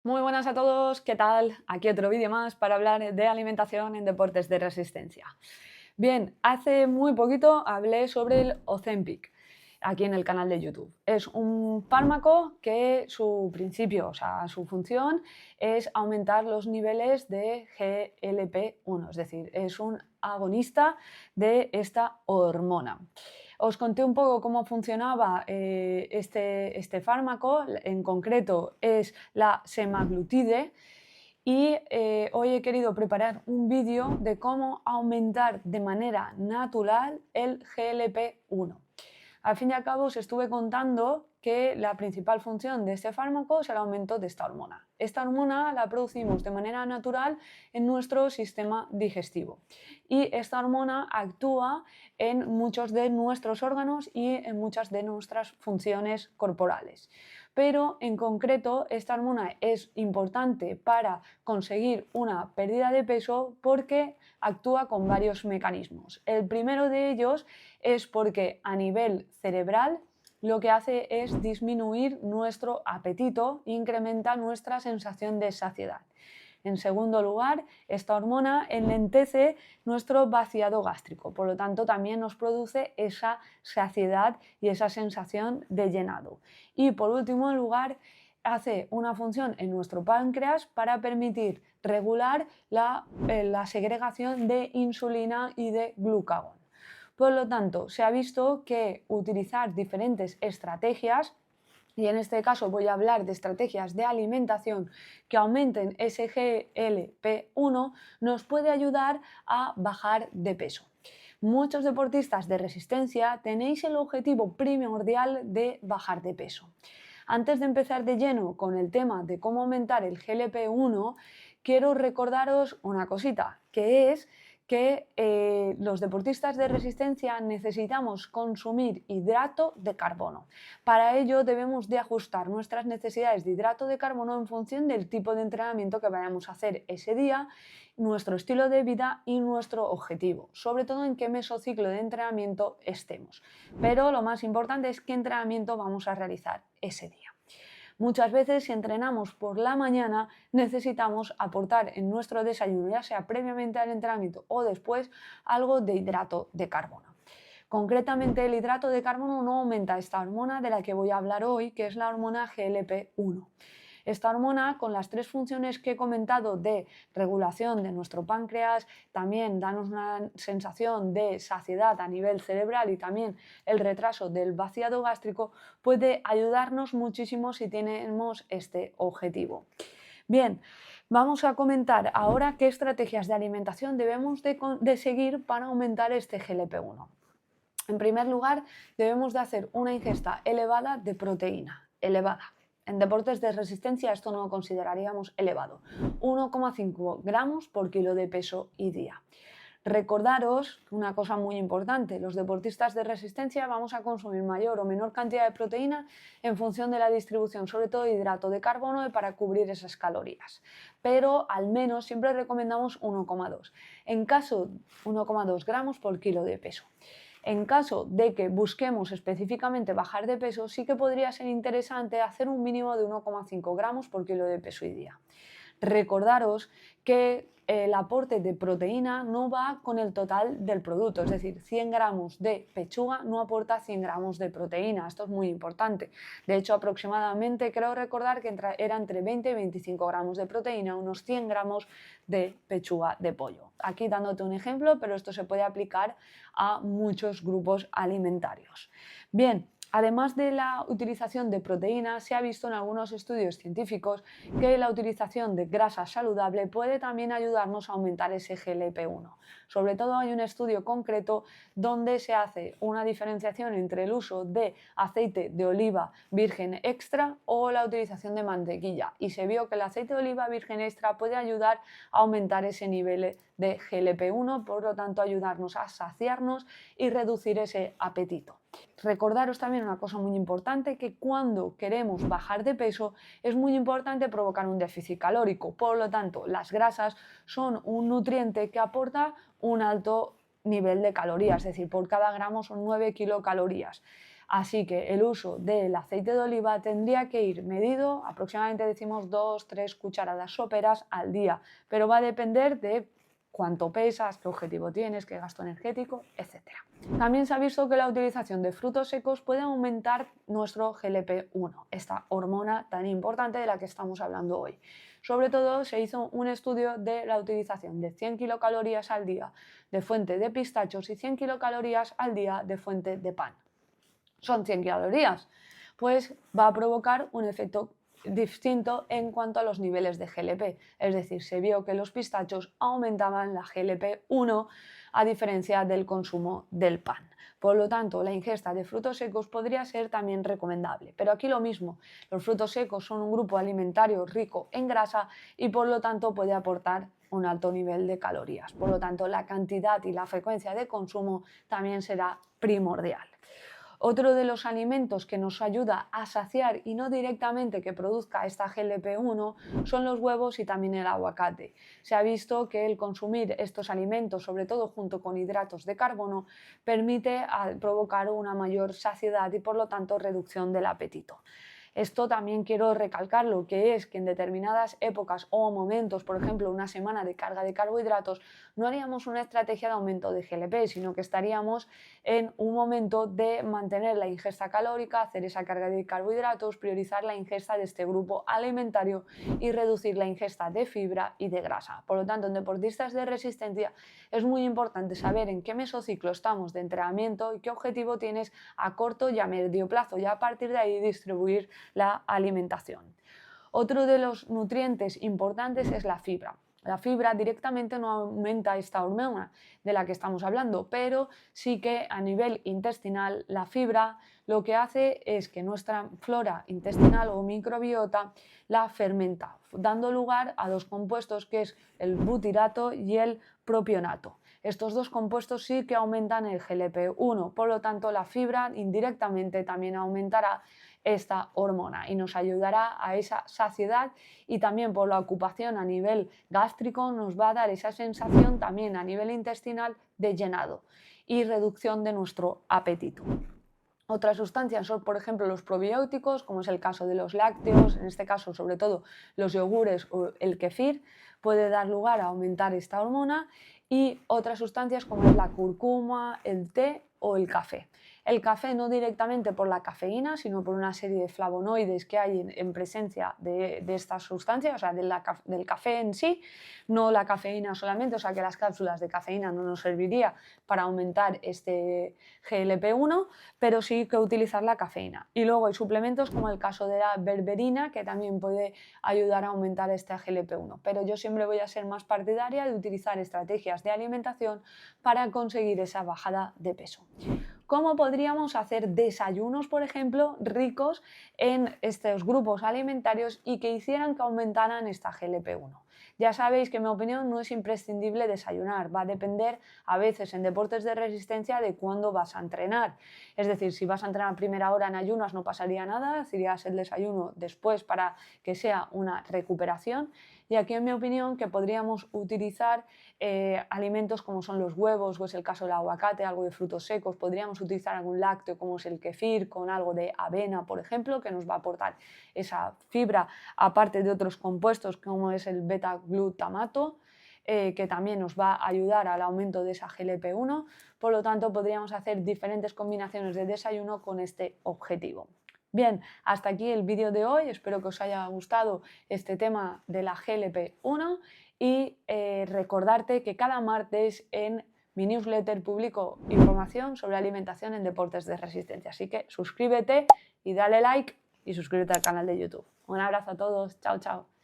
Muy buenas a todos, ¿qué tal? Aquí otro vídeo más para hablar de alimentación en deportes de resistencia. Bien, hace muy poquito hablé sobre el Ozempic aquí en el canal de YouTube. Es un fármaco que su principio, o sea, su función es aumentar los niveles de GLP-1, es decir, es un agonista de esta hormona. Os conté un poco cómo funcionaba este fármaco, en concreto es la semaglutide, y hoy he querido preparar un vídeo de cómo aumentar de manera natural el GLP-1. Al fin y al cabo os estuve contando que la principal función de este fármaco es el aumento de esta hormona. Esta hormona la producimos de manera natural en nuestro sistema digestivo y esta hormona actúa en muchos de nuestros órganos y en muchas de nuestras funciones corporales. Pero en concreto esta hormona es importante para conseguir una pérdida de peso porque actúa con varios mecanismos. El primero de ellos es porque a nivel cerebral lo que hace es disminuir nuestro apetito e incrementa nuestra sensación de saciedad. En segundo lugar, esta hormona enlentece nuestro vaciado gástrico, por lo tanto también nos produce esa saciedad y esa sensación de llenado. Y por último lugar, hace una función en nuestro páncreas para permitir regular la segregación de insulina y de glucagón. Por lo tanto, se ha visto que utilizar diferentes estrategias, y en este caso voy a hablar de estrategias de alimentación que aumenten ese GLP-1, nos puede ayudar a bajar de peso. Muchos deportistas de resistencia tenéis el objetivo primordial de bajar de peso. Antes de empezar de lleno con el tema de cómo aumentar el GLP-1, quiero recordaros una cosita, que es que los deportistas de resistencia necesitamos consumir hidrato de carbono. Para ello debemos de ajustar nuestras necesidades de hidrato de carbono en función del tipo de entrenamiento que vayamos a hacer ese día, nuestro estilo de vida y nuestro objetivo, sobre todo en qué mesociclo de entrenamiento estemos. Pero lo más importante es qué entrenamiento vamos a realizar ese día. Muchas veces si entrenamos por la mañana necesitamos aportar en nuestro desayuno, ya sea previamente al entrenamiento o después, algo de hidrato de carbono. Concretamente el hidrato de carbono no aumenta esta hormona de la que voy a hablar hoy, que es la hormona GLP-1. Esta hormona, con las tres funciones que he comentado de regulación de nuestro páncreas, también danos una sensación de saciedad a nivel cerebral y también el retraso del vaciado gástrico, puede ayudarnos muchísimo si tenemos este objetivo. Bien, vamos a comentar ahora qué estrategias de alimentación debemos de seguir para aumentar este GLP-1. En primer lugar, debemos de hacer una ingesta elevada de proteína, elevada. En deportes de resistencia esto no lo consideraríamos elevado, 1,5 gramos por kilo de peso y día. Recordaros una cosa muy importante, los deportistas de resistencia vamos a consumir mayor o menor cantidad de proteína en función de la distribución, sobre todo de hidrato de carbono, para cubrir esas calorías. Pero al menos siempre recomendamos 1,2. En caso, 1,2 gramos por kilo de peso. En caso de que busquemos específicamente bajar de peso, sí que podría ser interesante hacer un mínimo de 1,5 gramos por kilo de peso y día. Recordaros que el aporte de proteína no va con el total del producto, es decir, 100 gramos de pechuga no aporta 100 gramos de proteína, esto es muy importante. De hecho, aproximadamente creo recordar que era entre 20 y 25 gramos de proteína, unos 100 gramos de pechuga de pollo. Aquí dándote un ejemplo, pero esto se puede aplicar a muchos grupos alimentarios. Bien, además de la utilización de proteínas, se ha visto en algunos estudios científicos que la utilización de grasa saludable puede también ayudarnos a aumentar ese GLP-1. Sobre todo hay un estudio concreto donde se hace una diferenciación entre el uso de aceite de oliva virgen extra o la utilización de mantequilla, y se vio que el aceite de oliva virgen extra puede ayudar a aumentar ese nivel de GLP-1, por lo tanto ayudarnos a saciarnos y reducir ese apetito. Recordaros también una cosa muy importante, que cuando queremos bajar de peso es muy importante provocar un déficit calórico. Por lo tanto, las grasas son un nutriente que aporta un alto nivel de calorías, es decir, por cada gramo son 9 kilocalorías. Así que el uso del aceite de oliva tendría que ir medido, aproximadamente decimos 2-3 cucharadas soperas al día, pero va a depender de cuánto pesas, qué objetivo tienes, qué gasto energético, etc. También se ha visto que la utilización de frutos secos puede aumentar nuestro GLP-1, esta hormona tan importante de la que estamos hablando hoy. Sobre todo se hizo un estudio de la utilización de 100 kilocalorías al día de fuente de pistachos y 100 kilocalorías al día de fuente de pan. Son 100 calorías, pues va a provocar un efecto distinto en cuanto a los niveles de GLP, es decir, se vio que los pistachos aumentaban la GLP-1 a diferencia del consumo del pan. Por lo tanto, la ingesta de frutos secos podría ser también recomendable. Pero aquí lo mismo, los frutos secos son un grupo alimentario rico en grasa y por lo tanto puede aportar un alto nivel de calorías. Por lo tanto, la cantidad y la frecuencia de consumo también será primordial. Otro de los alimentos que nos ayuda a saciar y no directamente que produzca esta GLP-1 son los huevos y también el aguacate. Se ha visto que el consumir estos alimentos, sobre todo junto con hidratos de carbono, permite provocar una mayor saciedad y por lo tanto reducción del apetito. Esto también quiero recalcarlo, que es que en determinadas épocas o momentos, por ejemplo una semana de carga de carbohidratos, no haríamos una estrategia de aumento de GLP, sino que estaríamos en un momento de mantener la ingesta calórica, hacer esa carga de carbohidratos, priorizar la ingesta de este grupo alimentario y reducir la ingesta de fibra y de grasa. Por lo tanto, en deportistas de resistencia es muy importante saber en qué mesociclo estamos de entrenamiento y qué objetivo tienes a corto y a medio plazo, y a partir de ahí distribuir la alimentación. Otro de los nutrientes importantes es la fibra. La fibra directamente no aumenta esta hormona de la que estamos hablando, pero sí que a nivel intestinal la fibra lo que hace es que nuestra flora intestinal o microbiota la fermenta, dando lugar a dos compuestos que es el butirato y el propionato. Estos dos compuestos sí que aumentan el GLP-1, por lo tanto la fibra indirectamente también aumentará esta hormona y nos ayudará a esa saciedad, y también por la ocupación a nivel gástrico nos va a dar esa sensación también a nivel intestinal de llenado y reducción de nuestro apetito. Otras sustancias son, por ejemplo, los probióticos, como es el caso de los lácteos, en este caso sobre todo los yogures o el kefir, puede dar lugar a aumentar esta hormona, y otras sustancias como es la cúrcuma, el té o el café. El café no directamente por la cafeína, sino por una serie de flavonoides que hay en presencia de estas sustancias, o sea, del café en sí, no la cafeína solamente, o sea que las cápsulas de cafeína no nos serviría para aumentar este GLP-1, pero sí que utilizar la cafeína. Y luego hay suplementos como el caso de la berberina, que también puede ayudar a aumentar este GLP-1, pero yo siempre voy a ser más partidaria de utilizar estrategias de alimentación para conseguir esa bajada de peso. ¿Cómo podríamos hacer desayunos, por ejemplo, ricos en estos grupos alimentarios y que hicieran que aumentaran esta GLP-1? Ya sabéis que en mi opinión no es imprescindible desayunar, va a depender a veces en deportes de resistencia de cuándo vas a entrenar. Es decir, si vas a entrenar a primera hora en ayunas no pasaría nada, hacías el desayuno después para que sea una recuperación. Y aquí en mi opinión que podríamos utilizar alimentos como son los huevos, o es el caso del aguacate, algo de frutos secos, podríamos utilizar algún lácteo como es el kefir con algo de avena, por ejemplo, que nos va a aportar esa fibra, aparte de otros compuestos como es el beta-glutamato, que también nos va a ayudar al aumento de esa GLP-1, por lo tanto podríamos hacer diferentes combinaciones de desayuno con este objetivo. Bien, hasta aquí el vídeo de hoy, espero que os haya gustado este tema de la GLP-1 y recordarte que cada martes en mi newsletter publico información sobre alimentación en deportes de resistencia, así que suscríbete y dale like y suscríbete al canal de YouTube. Un abrazo a todos, chao chao.